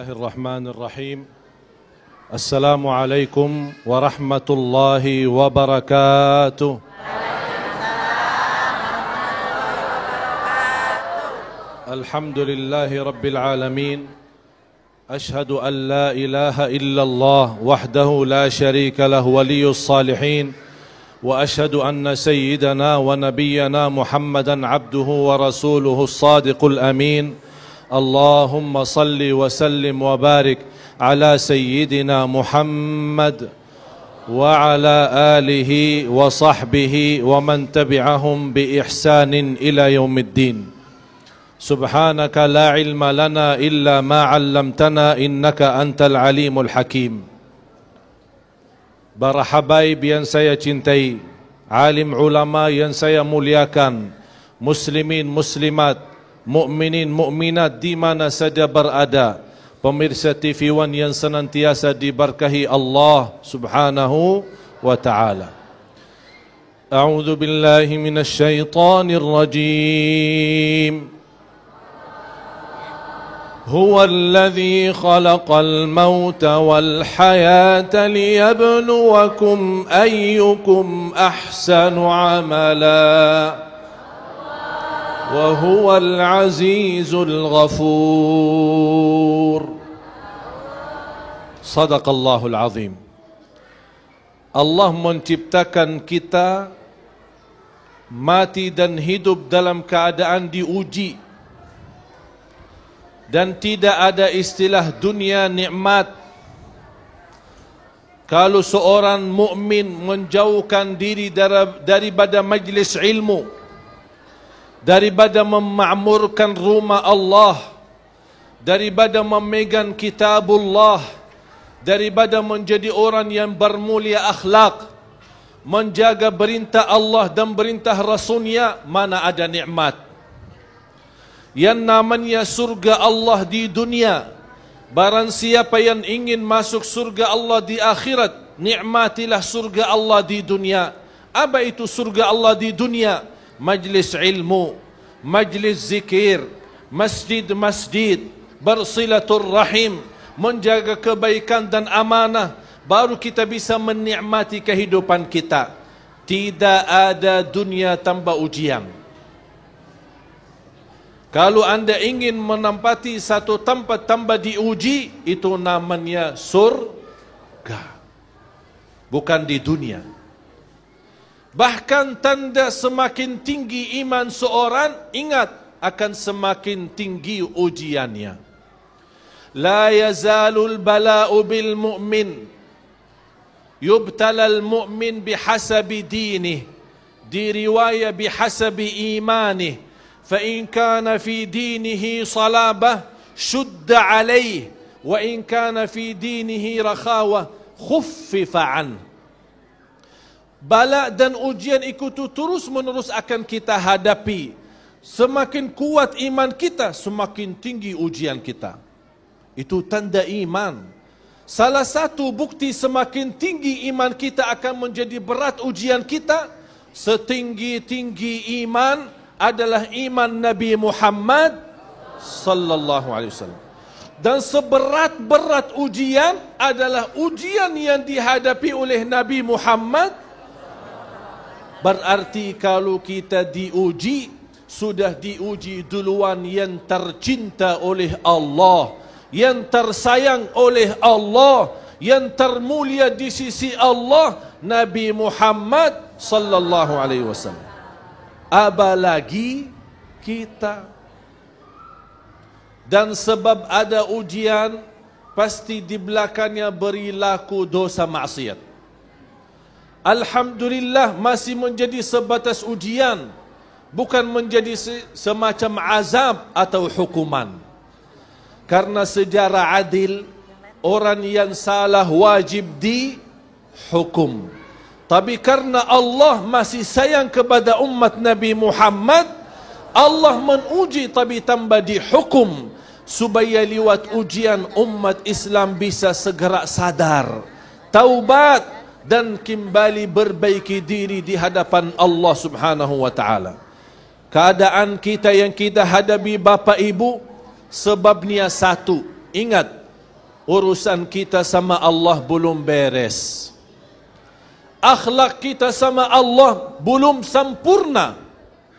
الله الرحمن الرحيم. السلام عليكم ورحمة الله وبركاته. الحمد لله رب العالمين. أشهد أن لا إله إلا الله وحده لا شريك له ولي الصالحين، وأشهد أن سيدنا ونبينا محمدا عبده ورسوله الصادق الأمين. اللهم صل وسلم وبارك على سيدنا محمد وعلى آله وصحبه ومن تبعهم بإحسان إلى يوم الدين. سبحانك لا علم لنا إلا ما علمتنا إنك أنت العليم الحكيم. Para habaib yang saya cintai, alim ulama yang saya muliakan, muslimin muslimat, mukminin mukminat di mana saja berada, pemirsa TV One yang senantiasa diberkahi Allah Subhanahu wa taala. A'udzu billahi minasy syaithanir rajim. هو الذي خلق الموت والحياة ليبلوكم أيكم أحسن عملا وهو العزيز الغفور. صدق الله العظيم. Allah menciptakan kita mati dan hidup dalam keadaan diuji. Dan tidak ada istilah dunia nikmat. Kalau seorang mukmin menjauhkan diri daripada majlis ilmu, daripada memakmurkan rumah Allah, daripada memegang kitabullah, daripada menjadi orang yang bermulia akhlak, menjaga perintah Allah dan perintah Rasulnya, mana ada nikmat. Yang namanya surga Allah di dunia. Barang siapa yang ingin masuk surga Allah di akhirat, nikmatilah surga Allah di dunia. Apa itu surga Allah di dunia? Majlis ilmu, majlis zikir, masjid-masjid, bersilaturrahim, menjaga kebaikan dan amanah. Baru kita bisa menikmati kehidupan kita. Tidak ada dunia tanpa ujian. Kalau anda ingin menempati satu tempat tanpa diuji, itu namanya surga, bukan di dunia. Bahkan tanda semakin tinggi iman seorang, ingat akan semakin tinggi ujiannya. La yazalul bala'u bil mu'min, yubtalal mu'min bihasabi dinih, di riwayat bihasabi imanih. فإن كان في دينه صلابة شد عليه وإن كان في دينه رخاوة خفف عنه. Bala dan ujian itu terus menerus akan kita hadapi. Semakin kuat iman kita, semakin tinggi ujian kita. Itu tanda iman. Salah satu bukti semakin tinggi iman kita akan menjadi berat ujian kita. Setinggi-tinggi iman adalah iman Nabi Muhammad sallallahu alaihi wasallam. Dan seberat-berat ujian adalah ujian yang dihadapi oleh Nabi Muhammad. Berarti kalau kita diuji, sudah diuji duluan yang tercinta oleh Allah, yang tersayang oleh Allah, yang termulia di sisi Allah, Nabi Muhammad sallallahu alaihi wasallam. Apalagi kita. Dan sebab ada ujian, pasti di belakangnya berlaku dosa maksiat. Alhamdulillah masih menjadi sebatas ujian, bukan menjadi semacam azab atau hukuman. Karena secara adil, orang yang salah wajib dihukum. Tapi karena Allah masih sayang kepada umat Nabi Muhammad, Allah menguji tapi tambah dihukum, supaya lewat ujian umat Islam bisa segera sadar, taubat, dan kembali berbaiki diri di hadapan Allah Subhanahu wa taala. Keadaan kita yang kita hadapi Bapak Ibu, sebabnya satu. Ingat, urusan kita sama Allah belum beres. Akhlak kita sama Allah belum sempurna.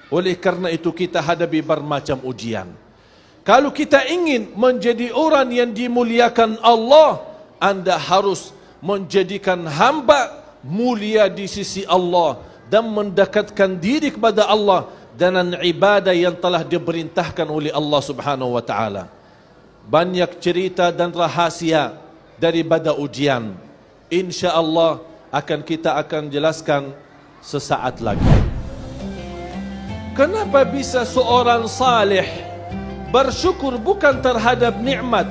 Oleh karena itu kita hadapi bermacam ujian. Kalau kita ingin menjadi orang yang dimuliakan Allah, anda harus menjadikan hamba mulia di sisi Allah dan mendekatkan diri kepada Allah dengan ibadah yang telah diperintahkan oleh Allah Subhanahu wa taala. Banyak cerita dan rahasia daripada ujian. Insya-Allah kita akan jelaskan sesaat lagi. Kenapa bisa seorang saleh bersyukur bukan terhadap nikmat,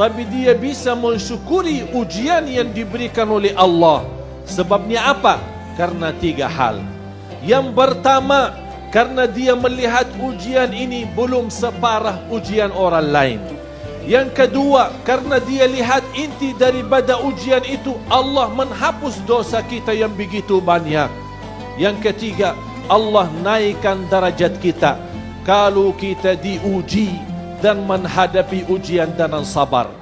tapi dia bisa mensyukuri ujian yang diberikan oleh Allah? Sebabnya apa? Karena 3 hal. Yang pertama, karena dia melihat ujian ini belum separah ujian orang lain. Yang kedua, karena dia lihat inti daripada ujian itu Allah menghapus dosa kita yang begitu banyak. Yang ketiga, Allah naikkan darajat kita kalau kita diuji dan menghadapi ujian dengan sabar.